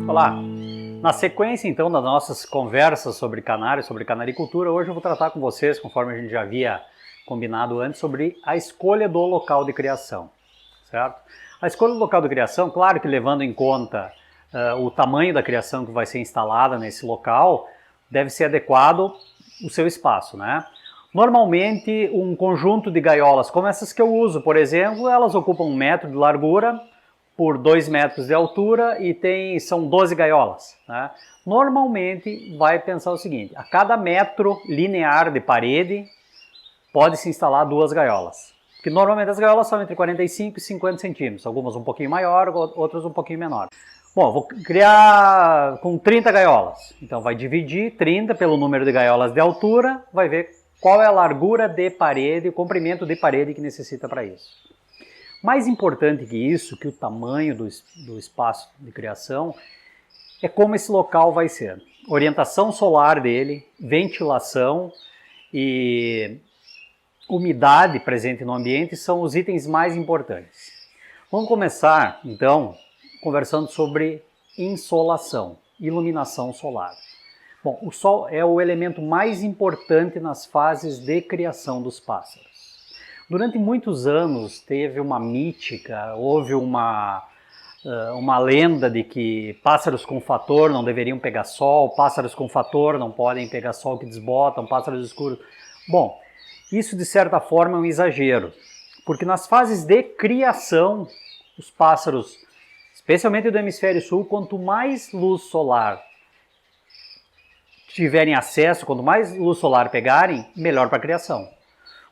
Olá! Na sequência então das nossas conversas sobre canário, sobre canaricultura, hoje eu vou tratar com vocês, conforme a gente já havia combinado antes, sobre a escolha do local de criação, certo? A escolha do local de criação, claro que levando em conta o tamanho da criação que vai ser instalada nesse local, deve ser adequado o seu espaço, né? Normalmente um conjunto de gaiolas como essas que eu uso, por exemplo, elas ocupam 1 metro de largura por 2 metros de altura e são 12 gaiolas, né? Normalmente vai pensar o seguinte, a cada metro linear de parede pode-se instalar 2 gaiolas. Porque normalmente as gaiolas são entre 45 e 50 centímetros, algumas um pouquinho maior, outras um pouquinho menor. Bom, vou criar com 30 gaiolas, então vai dividir 30 pelo número de gaiolas de altura, vai ver qual é a largura de parede, o comprimento de parede que necessita para isso. Mais importante que isso, que o tamanho do espaço de criação, é como esse local vai ser. Orientação solar dele, ventilação e umidade presente no ambiente são os itens mais importantes. Vamos começar, então, conversando sobre insolação, iluminação solar. Bom, o sol é o elemento mais importante nas fases de criação dos pássaros. Durante muitos anos teve uma mítica, houve uma lenda de que pássaros com fator não deveriam pegar sol, pássaros com fator não podem pegar sol que desbotam, pássaros escuros. Bom, isso de certa forma é um exagero, porque nas fases de criação, os pássaros, especialmente do hemisfério sul, quanto mais luz solar tiverem acesso, quanto mais luz solar pegarem, melhor para a criação.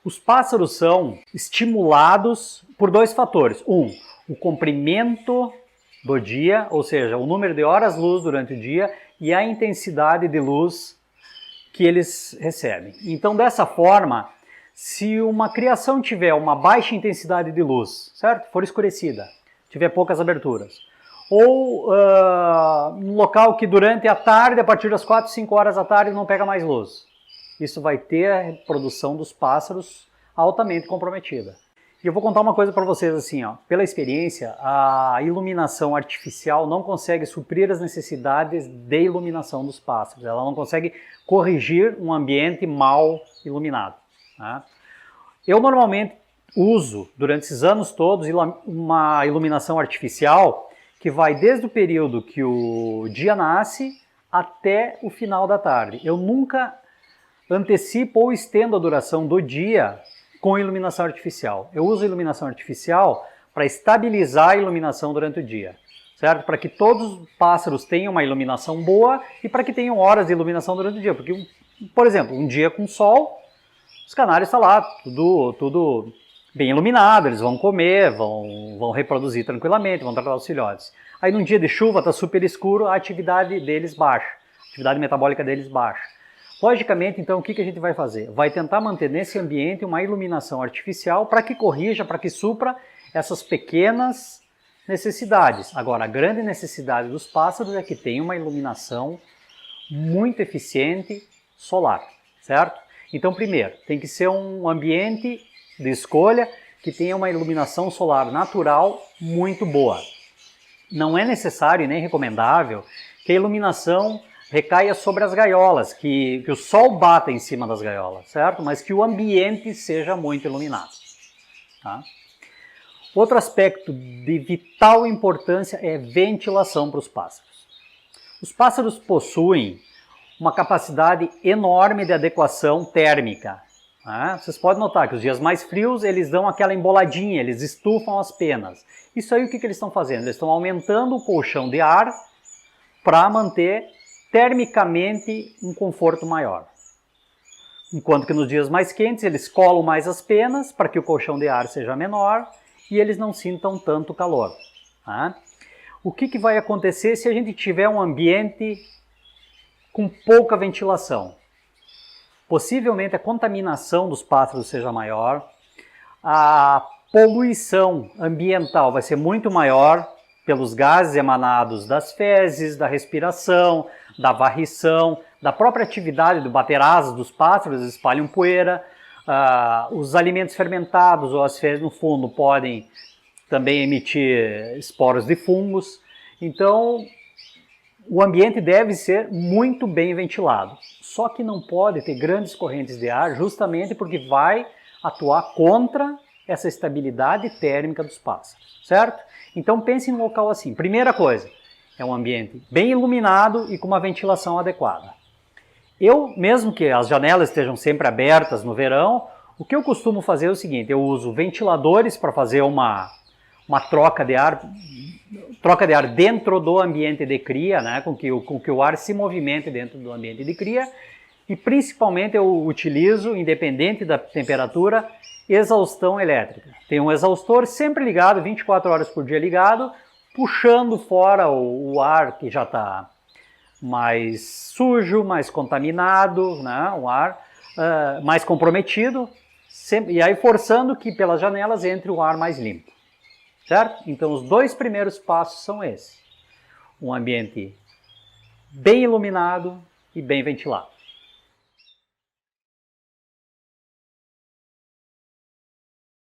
Os pássaros são estimulados por 2 fatores. O comprimento do dia, ou seja, o número de horas-luz durante o dia e a intensidade de luz que eles recebem. Então, dessa forma, se uma criação tiver uma baixa intensidade de luz, certo? For escurecida, tiver poucas aberturas, ou um local que durante a tarde, a partir das 4, 5 horas da tarde, não pega mais luz. Isso vai ter a reprodução dos pássaros altamente comprometida. E eu vou contar uma coisa para vocês assim, ó, pela experiência, a iluminação artificial não consegue suprir as necessidades de iluminação dos pássaros. Ela não consegue corrigir um ambiente mal iluminado, né? Eu normalmente uso, durante esses anos todos, uma iluminação artificial que vai desde o período que o dia nasce até o final da tarde. Eu nunca antecipo ou estendo a duração do dia com iluminação artificial. Eu uso iluminação artificial para estabilizar a iluminação durante o dia, certo? Para que todos os pássaros tenham uma iluminação boa e para que tenham horas de iluminação durante o dia. Porque, por exemplo, um dia com sol, os canários estão lá, tudo bem iluminado, eles vão comer, vão reproduzir tranquilamente, vão tratar os filhotes. Aí num dia de chuva, está super escuro, a atividade deles baixa, a atividade metabólica deles baixa. Logicamente, então, o que a gente vai fazer? Vai tentar manter nesse ambiente uma iluminação artificial para que corrija, para que supra essas pequenas necessidades. Agora, a grande necessidade dos pássaros é que tenha uma iluminação muito eficiente solar, certo? Então, primeiro, tem que ser um ambiente de escolha que tenha uma iluminação solar natural muito boa. Não é necessário e nem recomendável que a iluminação recaia sobre as gaiolas, que o sol bata em cima das gaiolas, certo? Mas que o ambiente seja muito iluminado, tá? Outro aspecto de vital importância é ventilação para os pássaros. Os pássaros possuem uma capacidade enorme de adequação térmica, tá? Vocês podem notar que os dias mais frios eles dão aquela emboladinha, eles estufam as penas. Isso aí o que eles estão fazendo? Eles estão aumentando o colchão de ar para manter termicamente um conforto maior. Enquanto que nos dias mais quentes eles colam mais as penas para que o colchão de ar seja menor e eles não sintam tanto calor, tá? O que vai acontecer se a gente tiver um ambiente com pouca ventilação? Possivelmente a contaminação dos pássaros seja maior, a poluição ambiental vai ser muito maior pelos gases emanados das fezes, da respiração, da varrição, da própria atividade do bater asas dos pássaros, eles espalham poeira, os alimentos fermentados ou as fezes no fundo podem também emitir esporos de fungos. Então, o ambiente deve ser muito bem ventilado. Só que não pode ter grandes correntes de ar justamente porque vai atuar contra essa estabilidade térmica dos pássaros, certo? Então pense em um local assim. Primeira coisa, é um ambiente bem iluminado e com uma ventilação adequada. Eu, mesmo que as janelas estejam sempre abertas no verão, o que eu costumo fazer é o seguinte, eu uso ventiladores para fazer uma troca de ar dentro do ambiente de cria, né, com que o ar se movimente dentro do ambiente de cria, e principalmente eu utilizo, independente da temperatura, exaustão elétrica. Tem um exaustor sempre ligado, 24 horas por dia ligado, puxando fora o ar que já está mais sujo, mais contaminado, né, o ar mais comprometido, e aí forçando que pelas janelas entre o ar mais limpo. Certo? Então os dois primeiros passos são esses. Um ambiente bem iluminado e bem ventilado.